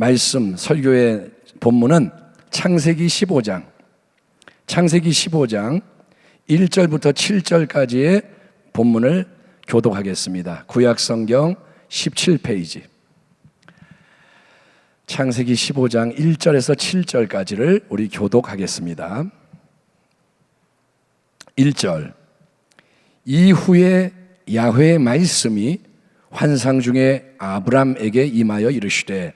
말씀 설교의 본문은 창세기 15장 1절부터 7절까지의 본문을 교독하겠습니다. 구약성경 17페이지 창세기 15장 1절에서 7절까지를 우리 교독하겠습니다. 1절 이후에 야훼의 말씀이 환상 중에 아브람에게 임하여 이르시되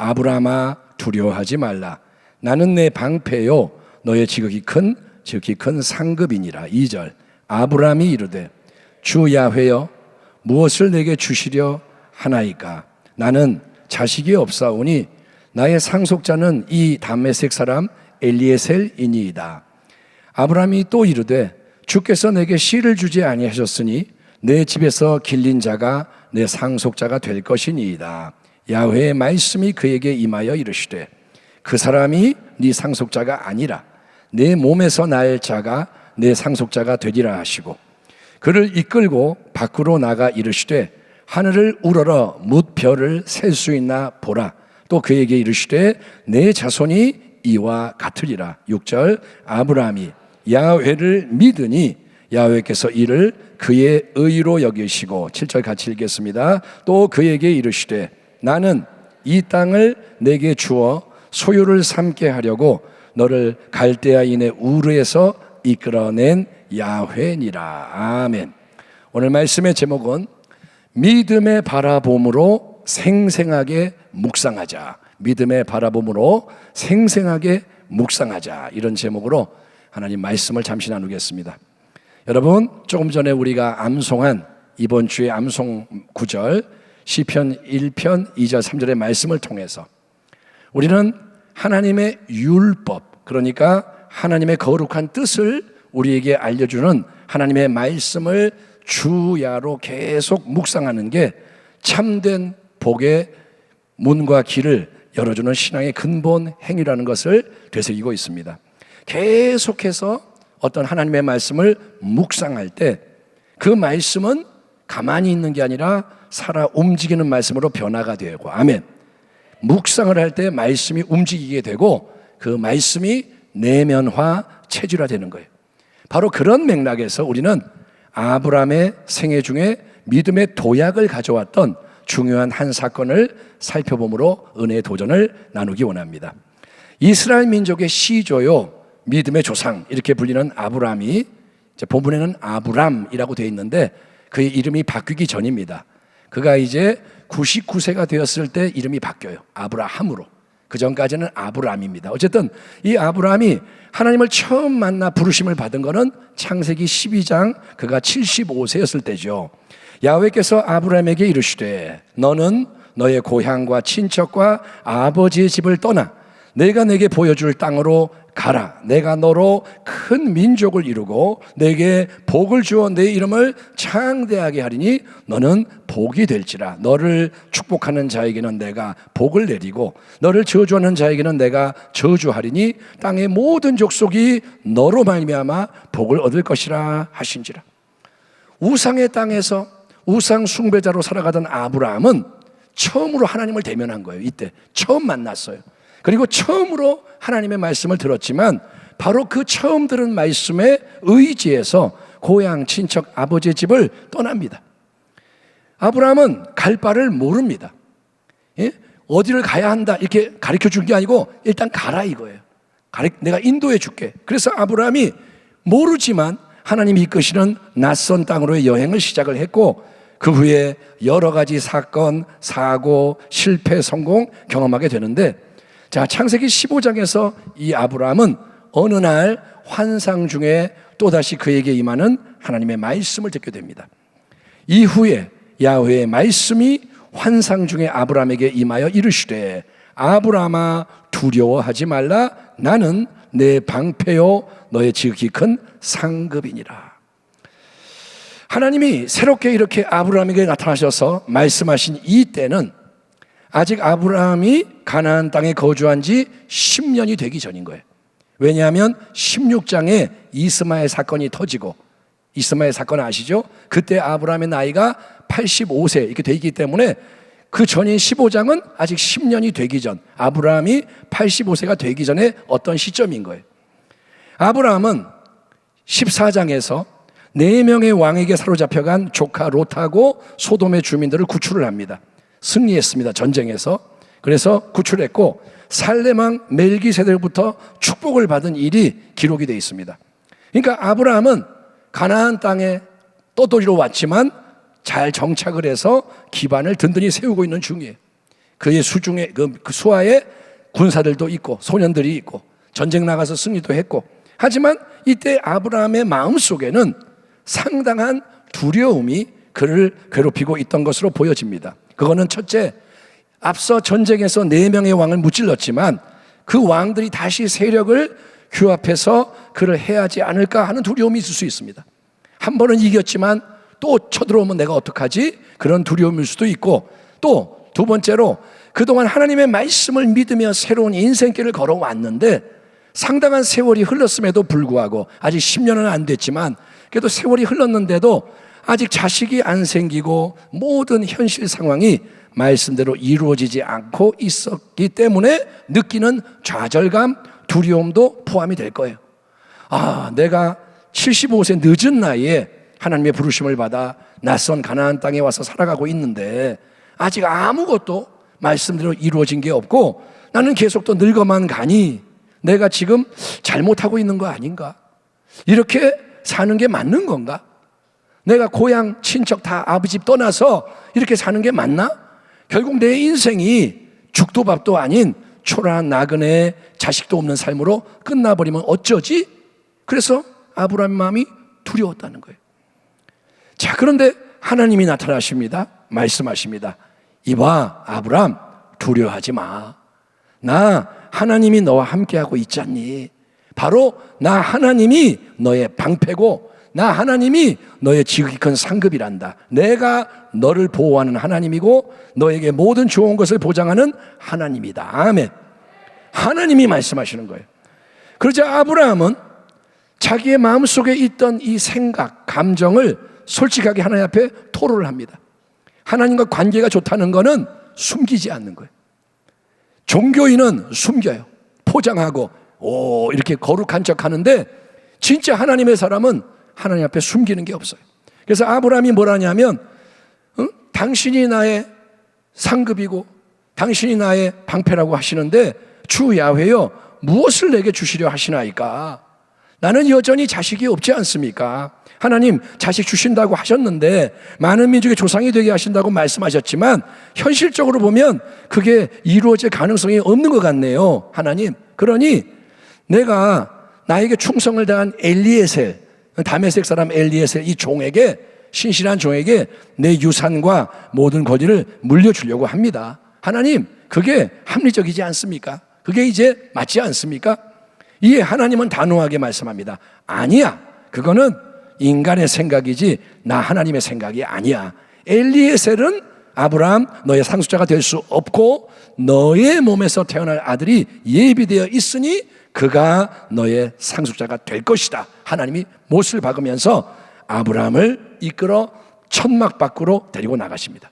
아브람아 두려워하지 말라 나는 내 방패요 너의 지극히 큰 상급이니라. 2절 아브람이 이르되 주 야훼여 무엇을 내게 주시려 하나이까 나는 자식이 없사오니 나의 상속자는 이 담메색 사람 엘리에셀이니이다. 아브람이 또 이르되 주께서 내게 씨를 주지 아니하셨으니 내 집에서 길린 자가 내 상속자가 될 것이니이다. 야훼의 말씀이 그에게 임하여 이르시되 그 사람이 네 상속자가 아니라 내 몸에서 날 자가 내 상속자가 되리라 하시고 그를 이끌고 밖으로 나가 이르시되 하늘을 우러러 뭇 별을 셀 수 있나 보라. 또 그에게 이르시되 내 자손이 이와 같으리라. 6절 아브라함이 야훼를 믿으니 야훼께서 이를 그의 의로 여기시고 7절 같이 읽겠습니다. 또 그에게 이르시되 나는 이 땅을 내게 주어 소유를 삼게 하려고 너를 갈대아인의 우르에서 이끌어낸 야훼니라. 아멘. 오늘 말씀의 제목은 믿음의 바라봄으로 생생하게 묵상하자. 믿음의 바라봄으로 생생하게 묵상하자. 이런 제목으로 하나님 말씀을 잠시 나누겠습니다. 여러분, 조금 전에 우리가 암송한 이번 주의 암송 구절 시편 1편 2절 3절의 말씀을 통해서 우리는 하나님의 율법, 그러니까 하나님의 거룩한 뜻을 우리에게 알려주는 하나님의 말씀을 주야로 계속 묵상하는 게 참된 복의 문과 길을 열어주는 신앙의 근본 행위라는 것을 되새기고 있습니다. 계속해서 어떤 하나님의 말씀을 묵상할 때 그 말씀은 가만히 있는 게 아니라 살아 움직이는 말씀으로 변화가 되고, 아멘. 묵상을 할 때 말씀이 움직이게 되고 그 말씀이 내면화, 체질화되는 거예요. 바로 그런 맥락에서 우리는 아브라함의 생애 중에 믿음의 도약을 가져왔던 중요한 한 사건을 살펴봄으로 은혜의 도전을 나누기 원합니다. 이스라엘 민족의 시조요, 믿음의 조상 이렇게 불리는 아브라함이 본문에는 아브람이라고 되어 있는데 그의 이름이 바뀌기 전입니다. 그가 이제 99세가 되었을 때 이름이 바뀌어요. 아브라함으로. 그 전까지는 아브람입니다. 어쨌든 이 아브람이 하나님을 처음 만나 부르심을 받은 것은 창세기 12장 그가 75세였을 때죠. 야훼께서 아브람에게 이르시되 너는 너의 고향과 친척과 아버지의 집을 떠나 내가 내게 보여줄 땅으로 가라. 내가 너로 큰 민족을 이루고 내게 복을 주어 내 이름을 창대하게 하리니 너는 복이 될지라. 너를 축복하는 자에게는 내가 복을 내리고 너를 저주하는 자에게는 내가 저주하리니 땅의 모든 족속이 너로 말미암아 복을 얻을 것이라 하신지라. 우상의 땅에서 우상 숭배자로 살아가던 아브라함은 처음으로 하나님을 대면한 거예요. 이때 처음 만났어요. 그리고 처음으로 하나님의 말씀을 들었지만 바로 그 처음 들은 말씀에 의지해서 고향, 친척, 아버지의 집을 떠납니다. 아브라함은 갈 바를 모릅니다. 예? 어디를 가야 한다 이렇게 가르쳐 준 게 아니고 일단 가라 이거예요. 내가 인도해 줄게. 그래서 아브라함이 모르지만 하나님이 이끄시는 낯선 땅으로의 여행을 시작을 했고 그 후에 여러 가지 사건, 사고, 실패, 성공 경험하게 되는데 자, 창세기 15장에서 이 아브라함은 어느 날 환상 중에 또다시 그에게 임하는 하나님의 말씀을 듣게 됩니다. 이후에 야훼의 말씀이 환상 중에 아브라함에게 임하여 이르시되 아브라함아 두려워하지 말라 나는 내 방패요 너의 지극히 큰 상급이니라. 하나님이 새롭게 이렇게 아브라함에게 나타나셔서 말씀하신 이 때는 아직 아브라함이 가나안 땅에 거주한 지 10년이 되기 전인 거예요. 왜냐하면 16장에 이스마엘 사건이 터지고 이스마엘 사건 아시죠? 그때 아브라함의 나이가 85세 이렇게 돼 있기 때문에 그 전인 15장은 아직 10년이 되기 전, 아브라함이 85세가 되기 전에 어떤 시점인 거예요. 아브라함은 14장에서 4명의 왕에게 사로잡혀간 조카 롯하고 소돔의 주민들을 구출을 합니다. 승리했습니다, 전쟁에서. 그래서 구출했고 살렘왕 멜기세덱부터 축복을 받은 일이 기록이 되어 있습니다. 그러니까 아브라함은 가나안 땅에 떠돌이로 왔지만 잘 정착을 해서 기반을 든든히 세우고 있는 중이에요. 그의 수중에 그 수하에 군사들도 있고 소년들이 있고 전쟁 나가서 승리도 했고, 하지만 이때 아브라함의 마음속에는 상당한 두려움이 그를 괴롭히고 있던 것으로 보여집니다. 그거는 첫째, 앞서 전쟁에서 4명의 왕을 무찔렀지만 그 왕들이 다시 세력을 규합해서 그를 해하지 않을까 하는 두려움이 있을 수 있습니다. 한 번은 이겼지만 또 쳐들어오면 내가 어떡하지? 그런 두려움일 수도 있고, 또 두 번째로 그동안 하나님의 말씀을 믿으며 새로운 인생길을 걸어왔는데 상당한 세월이 흘렀음에도 불구하고, 아직 10년은 안 됐지만 그래도 세월이 흘렀는데도 아직 자식이 안 생기고 모든 현실 상황이 말씀대로 이루어지지 않고 있었기 때문에 느끼는 좌절감, 두려움도 포함이 될 거예요. 내가 75세 늦은 나이에 하나님의 부르심을 받아 낯선 가나안 땅에 와서 살아가고 있는데 아직 아무것도 말씀대로 이루어진 게 없고 나는 계속 또 늙어만 가니 내가 지금 잘못하고 있는 거 아닌가? 이렇게 사는 게 맞는 건가? 내가 고향 친척 다 아버지 집 떠나서 이렇게 사는 게 맞나? 결국 내 인생이 죽도 밥도 아닌 초라한 나그네 자식도 없는 삶으로 끝나버리면 어쩌지? 그래서 아브라함의 마음이 두려웠다는 거예요. 자, 그런데 하나님이 나타나십니다. 말씀하십니다. 이봐 아브라함, 두려워하지 마. 나 하나님이 너와 함께하고 있잖니. 바로 나 하나님이 너의 방패고 나 하나님이 너의 지극히 큰 상급이란다. 내가 너를 보호하는 하나님이고 너에게 모든 좋은 것을 보장하는 하나님이다. 아멘. 하나님이 말씀하시는 거예요. 그러자 아브라함은 자기의 마음속에 있던 이 생각, 감정을 솔직하게 하나님 앞에 토로를 합니다. 하나님과 관계가 좋다는 것은 숨기지 않는 거예요. 종교인은 숨겨요. 포장하고 이렇게 거룩한 척 하는데 진짜 하나님의 사람은 하나님 앞에 숨기는 게 없어요. 그래서 아브라함이 뭐라냐면 당신이 나의 상급이고 당신이 나의 방패라고 하시는데 주 야훼여 무엇을 내게 주시려 하시나이까? 나는 여전히 자식이 없지 않습니까? 하나님 자식 주신다고 하셨는데 많은 민족의 조상이 되게 하신다고 말씀하셨지만 현실적으로 보면 그게 이루어질 가능성이 없는 것 같네요. 하나님, 그러니 내가 나에게 충성을 다한 엘리에셀, 다메섹 사람 엘리에셀 이 종에게, 신실한 종에게 내 유산과 모든 권위를 물려주려고 합니다. 하나님, 그게 합리적이지 않습니까? 그게 이제 맞지 않습니까? 이에 하나님은 단호하게 말씀합니다. 아니야, 그거는 인간의 생각이지 나 하나님의 생각이 아니야. 엘리에셀은 아브라함 너의 상속자가 될 수 없고 너의 몸에서 태어날 아들이 예비되어 있으니 그가 너의 상속자가 될 것이다. 하나님이 못을 박으면서 아브라함을 이끌어 천막 밖으로 데리고 나가십니다.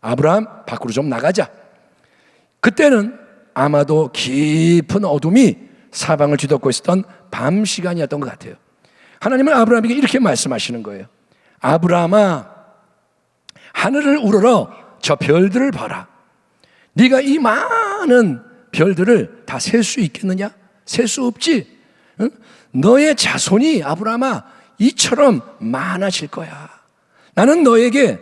아브라함 밖으로 좀 나가자. 그때는 아마도 깊은 어둠이 사방을 뒤덮고 있었던 밤 시간이었던 것 같아요. 하나님은 아브라함에게 이렇게 말씀하시는 거예요. 아브라함아, 하늘을 우러러 저 별들을 봐라. 네가 이 많은 별들을 다 셀 수 있겠느냐? 셀 수 없지. 응? 너의 자손이 아브라함아 이처럼 많아질 거야. 나는 너에게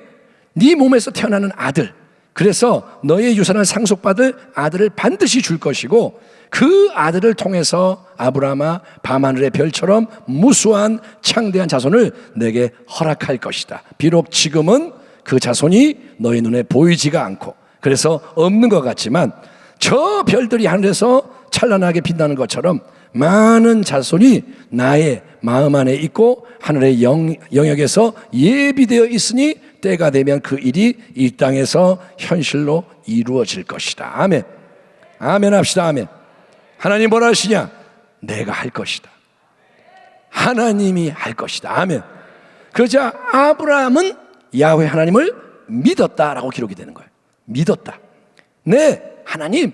네 몸에서 태어나는 아들, 그래서 너의 유산을 상속받을 아들을 반드시 줄 것이고 그 아들을 통해서 아브라함아 밤하늘의 별처럼 무수한 창대한 자손을 내게 허락할 것이다. 비록 지금은 그 자손이 너의 눈에 보이지가 않고 그래서 없는 것 같지만 저 별들이 하늘에서 찬란하게 빛나는 것처럼 많은 자손이 나의 마음 안에 있고 하늘의 영역에서 예비되어 있으니 때가 되면 그 일이 이 땅에서 현실로 이루어질 것이다. 아멘. 아멘 합시다. 아멘. 하나님 뭐라 하시냐? 내가 할 것이다. 하나님이 할 것이다. 아멘. 그러자 아브라함은 야훼 하나님을 믿었다라고 기록이 되는 거예요. 믿었다. 네, 하나님,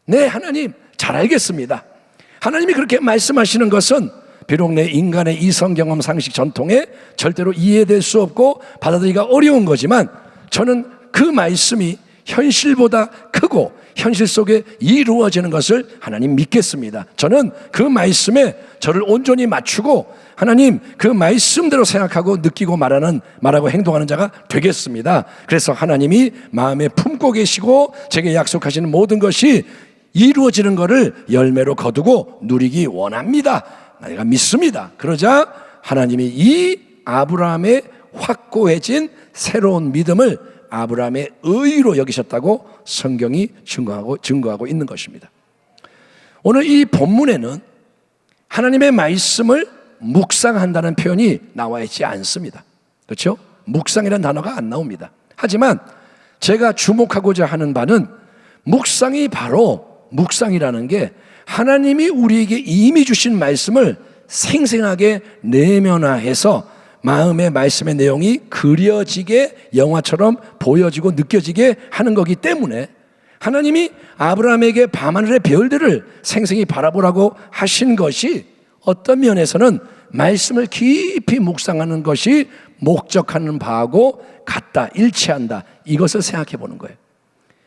네, 하나님, 잘 알겠습니다. 하나님이 그렇게 말씀하시는 것은 비록 내 인간의 이성 경험 상식 전통에 절대로 이해될 수 없고 받아들이기가 어려운 거지만 저는 그 말씀이 현실보다 크고 현실 속에 이루어지는 것을 하나님 믿겠습니다. 저는 그 말씀에 저를 온전히 맞추고 하나님 그 말씀대로 생각하고 느끼고 말하고 행동하는 자가 되겠습니다. 그래서 하나님이 마음에 품고 계시고 제게 약속하시는 모든 것이 이루어지는 것을 열매로 거두고 누리기 원합니다. 내가 믿습니다. 그러자 하나님이 이 아브라함의 확고해진 새로운 믿음을 아브라함의 의로 여기셨다고 성경이 증거하고 있는 것입니다. 오늘 이 본문에는 하나님의 말씀을 묵상한다는 표현이 나와 있지 않습니다. 그렇죠? 묵상이라는 단어가 안 나옵니다. 하지만 제가 주목하고자 하는 바는 묵상이 바로 묵상이라는 게 하나님이 우리에게 이미 주신 말씀을 생생하게 내면화해서 마음의 말씀의 내용이 그려지게 영화처럼 보여지고 느껴지게 하는 거기 때문에 하나님이 아브라함에게 밤하늘의 별들을 생생히 바라보라고 하신 것이 어떤 면에서는 말씀을 깊이 묵상하는 것이 목적하는 바하고 같다, 일치한다, 이것을 생각해 보는 거예요.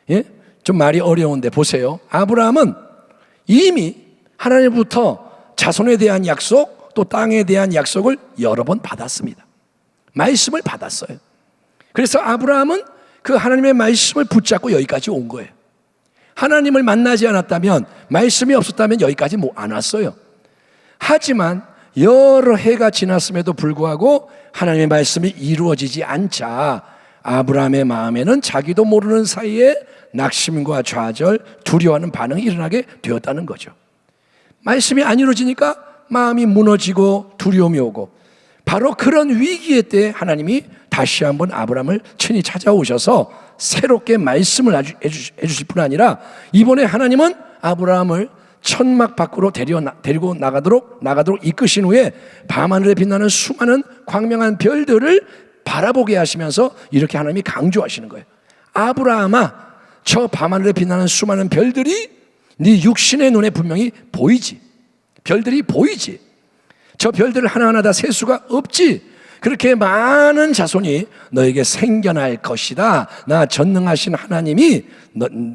예? 좀 말이 어려운데 보세요. 아브라함은 이미 하나님부터 자손에 대한 약속 또 땅에 대한 약속을 여러 번 받았습니다. 말씀을 받았어요. 그래서 아브라함은 그 하나님의 말씀을 붙잡고 여기까지 온 거예요. 하나님을 만나지 않았다면, 말씀이 없었다면 여기까지 안 왔어요. 하지만 여러 해가 지났음에도 불구하고 하나님의 말씀이 이루어지지 않자 아브라함의 마음에는 자기도 모르는 사이에 낙심과 좌절, 두려워하는 반응이 일어나게 되었다는 거죠. 말씀이 안 이루어지니까 마음이 무너지고 두려움이 오고, 바로 그런 위기의 때 하나님이 다시 한번 아브라함을 친히 찾아오셔서 새롭게 말씀을 해주실 뿐 아니라 이번에 하나님은 아브라함을 천막 밖으로 데리고 나가도록 이끄신 후에 밤하늘에 빛나는 수많은 광명한 별들을 바라보게 하시면서 이렇게 하나님이 강조하시는 거예요. 아브라함아, 저 밤하늘에 빛나는 수많은 별들이 네 육신의 눈에 분명히 보이지. 별들이 보이지. 저 별들을 하나하나 다 셀 수가 없지. 그렇게 많은 자손이 너에게 생겨날 것이다. 나 전능하신 하나님이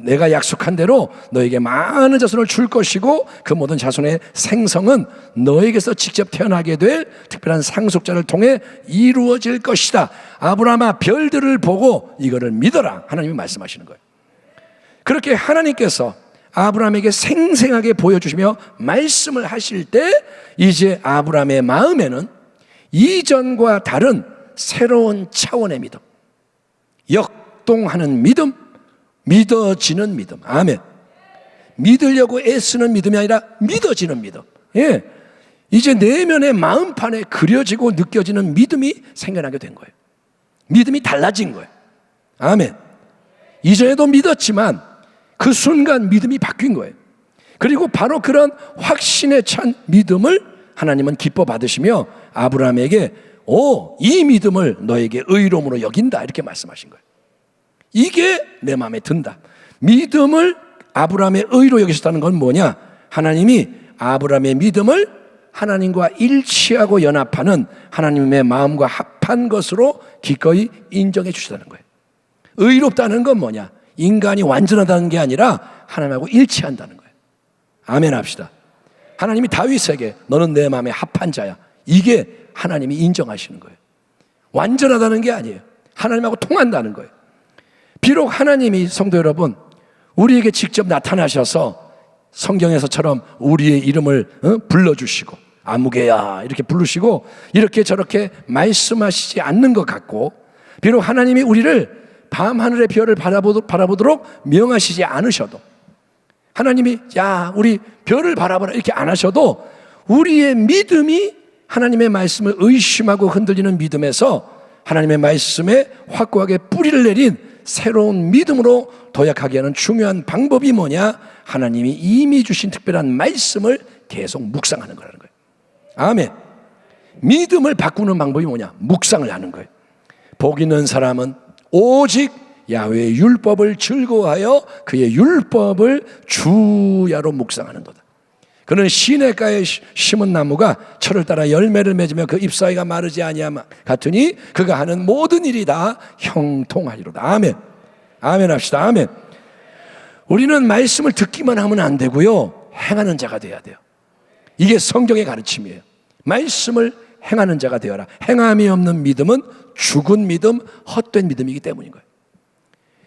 내가 약속한 대로 너에게 많은 자손을 줄 것이고 그 모든 자손의 생성은 너에게서 직접 태어나게 될 특별한 상속자를 통해 이루어질 것이다. 아브라함아, 별들을 보고 이거를 믿어라. 하나님이 말씀하시는 거예요. 그렇게 하나님께서 아브라함에게 생생하게 보여주시며 말씀을 하실 때 이제 아브라함의 마음에는 이전과 다른 새로운 차원의 믿음, 역동하는 믿음, 믿어지는 믿음. 아멘. 믿으려고 애쓰는 믿음이 아니라 믿어지는 믿음. 예. 이제 내면의 마음판에 그려지고 느껴지는 믿음이 생겨나게 된 거예요. 믿음이 달라진 거예요. 아멘. 이전에도 믿었지만 그 순간 믿음이 바뀐 거예요. 그리고 바로 그런 확신에 찬 믿음을 하나님은 기뻐 받으시며 아브라함에게 이 믿음을 너에게 의로움으로 여긴다, 이렇게 말씀하신 거예요. 이게 내 마음에 든다. 믿음을 아브라함의 의로 여기셨다는 건 뭐냐? 하나님이 아브라함의 믿음을 하나님과 일치하고 연합하는 하나님의 마음과 합한 것으로 기꺼이 인정해 주시다는 거예요. 의롭다는 건 뭐냐? 인간이 완전하다는 게 아니라 하나님하고 일치한다는 거예요. 아멘 합시다. 하나님이 다윗에게 너는 내 마음에 합한 자야, 이게 하나님이 인정하시는 거예요. 완전하다는 게 아니에요. 하나님하고 통한다는 거예요. 비록 하나님이, 성도 여러분, 우리에게 직접 나타나셔서 성경에서처럼 우리의 이름을 불러주시고 아무개야 이렇게 부르시고 이렇게 저렇게 말씀하시지 않는 것 같고, 비록 하나님이 우리를 밤하늘의 별을 바라보도록 명하시지 않으셔도, 하나님이 야 우리 별을 바라보라 이렇게 안 하셔도 우리의 믿음이 하나님의 말씀을 의심하고 흔들리는 믿음에서 하나님의 말씀에 확고하게 뿌리를 내린 새로운 믿음으로 도약하게 하는 중요한 방법이 뭐냐? 하나님이 이미 주신 특별한 말씀을 계속 묵상하는 거라는 거예요. 아멘. 믿음을 바꾸는 방법이 뭐냐? 묵상을 하는 거예요. 복 있는 사람은 오직 야훼의 율법을 즐거워하여 그의 율법을 주야로 묵상하는도다. 그는 시냇가에 심은 나무가 철을 따라 열매를 맺으며 그 잎사귀가 마르지 아니함 같으니 그가 하는 모든 일이 다 형통하리로다. 아멘. 아멘 합시다. 아멘. 우리는 말씀을 듣기만 하면 안 되고요, 행하는 자가 돼야 돼요. 이게 성경의 가르침이에요. 말씀을 행하는 자가 되어라. 행함이 없는 믿음은 죽은 믿음, 헛된 믿음이기 때문인 거예요.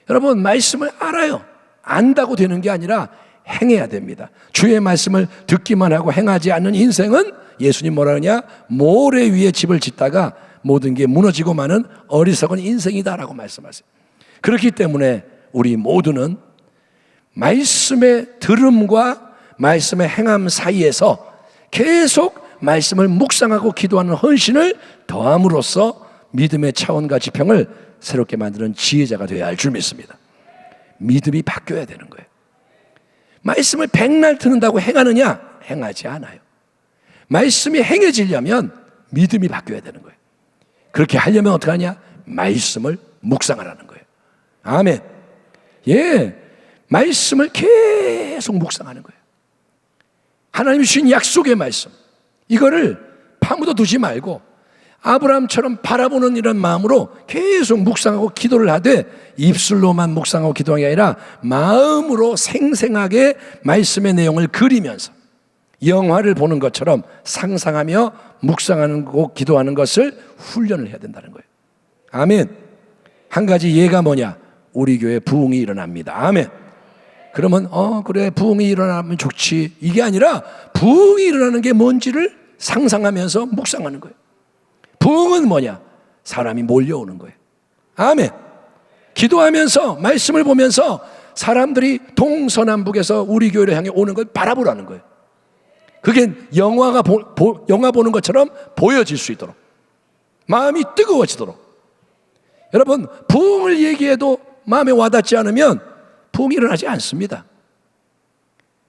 여러분, 말씀을 알아요. 안다고 되는 게 아니라 행해야 됩니다. 주의 말씀을 듣기만 하고 행하지 않는 인생은 예수님 뭐라 그러냐? 모래 위에 집을 짓다가 모든 게 무너지고 마는 어리석은 인생이다라고 말씀하세요. 그렇기 때문에 우리 모두는 말씀의 들음과 말씀의 행함 사이에서 계속 말씀을 묵상하고 기도하는 헌신을 더함으로써 믿음의 차원과 지평을 새롭게 만드는 지혜자가 되어야 할 줄 믿습니다. 믿음이 바뀌어야 되는 거예요. 말씀을 백날 듣는다고 행하느냐? 행하지 않아요. 말씀이 행해지려면 믿음이 바뀌어야 되는 거예요. 그렇게 하려면 어떻게 하냐? 말씀을 묵상하라는 거예요. 아멘. 예, 말씀을 계속 묵상하는 거예요. 하나님이 주신 약속의 말씀, 이거를 파묻어 두지 말고 아브라함처럼 바라보는 이런 마음으로 계속 묵상하고 기도를 하되, 입술로만 묵상하고 기도하는 게 아니라 마음으로 생생하게 말씀의 내용을 그리면서 영화를 보는 것처럼 상상하며 묵상하는 거, 기도하는 것을 훈련을 해야 된다는 거예요. 아멘. 한 가지 예가 뭐냐? 우리 교회 부흥이 일어납니다. 아멘. 그러면 그래, 부흥이 일어나면 좋지, 이게 아니라 부흥이 일어나는 게 뭔지를 상상하면서 묵상하는 거예요. 부흥은 뭐냐? 사람이 몰려오는 거예요. 아멘. 기도하면서 말씀을 보면서 사람들이 동서남북에서 우리 교회를 향해 오는 걸 바라보라는 거예요. 그게 영화 보는 것처럼 보여질 수 있도록, 마음이 뜨거워지도록. 여러분, 부흥을 얘기해도 마음에 와닿지 않으면 부흥이 일어나지 않습니다.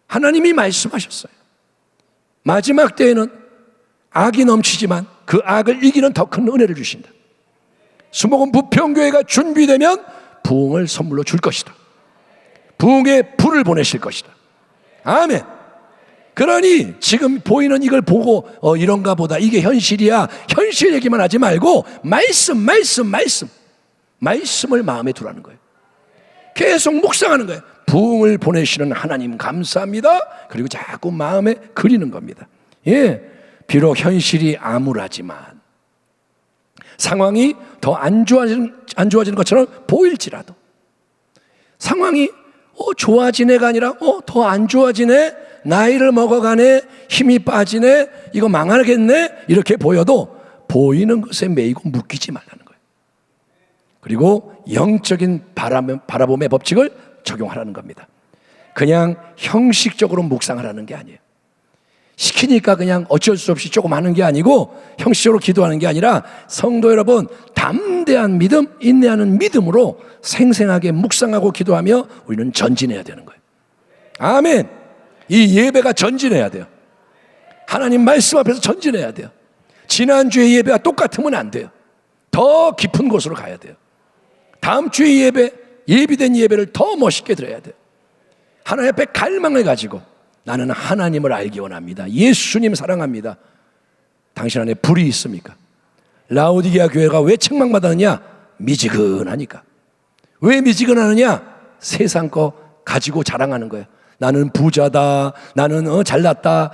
하나님이 말씀하셨어요. 마지막 때에는 악이 넘치지만 그 악을 이기는 더 큰 은혜를 주신다. 수목원 부평교회가 준비되면 부흥을 선물로 줄 것이다. 부흥의 불을 보내실 것이다. 아멘. 그러니 지금 보이는 이걸 보고 이런가 보다, 이게 현실이야, 현실 얘기만 하지 말고 말씀을 마음에 두라는 거예요. 계속 묵상하는 거예요. 부흥을 보내시는 하나님 감사합니다. 그리고 자꾸 마음에 그리는 겁니다. 예, 비록 현실이 암울하지만, 상황이 더 안 좋아지는 것처럼 보일지라도, 상황이 좋아지네가 아니라 더 안 좋아지네, 나이를 먹어가네, 힘이 빠지네, 이거 망하겠네, 이렇게 보여도 보이는 것에 매이고 묶이지 말라는 거예요. 그리고 영적인 바라봄의 법칙을 적용하라는 겁니다. 그냥 형식적으로 묵상하라는 게 아니에요. 시키니까 그냥 어쩔 수 없이 조금 하는 게 아니고, 형식적으로 기도하는 게 아니라, 성도 여러분, 담대한 믿음, 인내하는 믿음으로 생생하게 묵상하고 기도하며 우리는 전진해야 되는 거예요. 아멘. 이 예배가 전진해야 돼요. 하나님 말씀 앞에서 전진해야 돼요. 지난주의 예배와 똑같으면 안 돼요. 더 깊은 곳으로 가야 돼요. 다음 주의 예배, 예비된 예배를 더 멋있게 드려야 돼요. 하나님 앞에 갈망을 가지고, 나는 하나님을 알기 원합니다. 예수님 사랑합니다. 당신 안에 불이 있습니까? 라오디게아 교회가 왜 책망받았느냐? 미지근하니까. 왜 미지근하느냐? 세상 거 가지고 자랑하는 거예요. 나는 부자다, 나는 잘났다.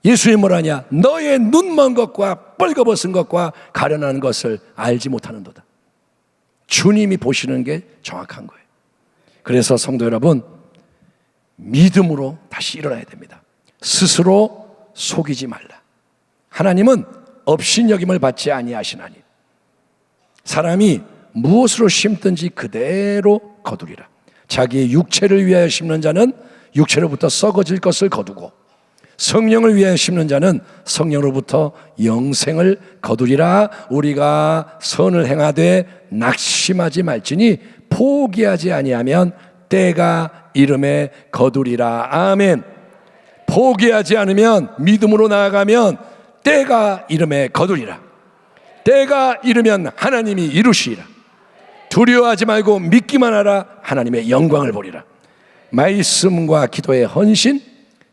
예수님 뭐라냐? 너의 눈먼 것과 뻘거벗은 것과 가련한 것을 알지 못하는도다. 주님이 보시는 게 정확한 거예요. 그래서 성도 여러분, 믿음으로 다시 일어나야 됩니다. 스스로 속이지 말라. 하나님은 업신여김을 받지 아니하시나니 사람이 무엇으로 심든지 그대로 거두리라. 자기의 육체를 위하여 심는 자는 육체로부터 썩어질 것을 거두고, 성령을 위하여 심는 자는 성령으로부터 영생을 거두리라. 우리가 선을 행하되 낙심하지 말지니 포기하지 아니하면 때가 이름에 거두리라. 아멘. 포기하지 않으면, 믿음으로 나아가면 때가 이름에 거두리라. 때가 이르면 하나님이 이루시리라. 두려워하지 말고 믿기만 하라. 하나님의 영광을 보리라. 말씀과 기도의 헌신,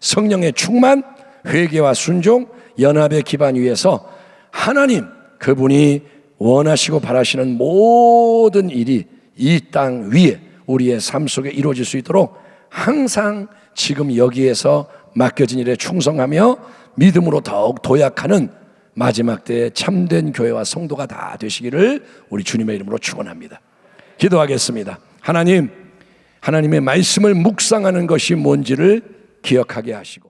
성령의 충만, 회개와 순종, 연합의 기반 위에서 하나님 그분이 원하시고 바라시는 모든 일이 이 땅 위에 우리의 삶 속에 이루어질 수 있도록 항상 지금 여기에서 맡겨진 일에 충성하며 믿음으로 더욱 도약하는 마지막 때의 참된 교회와 성도가 다 되시기를 우리 주님의 이름으로 축원합니다. 기도하겠습니다. 하나님, 하나님의 말씀을 묵상하는 것이 뭔지를 기억하게 하시고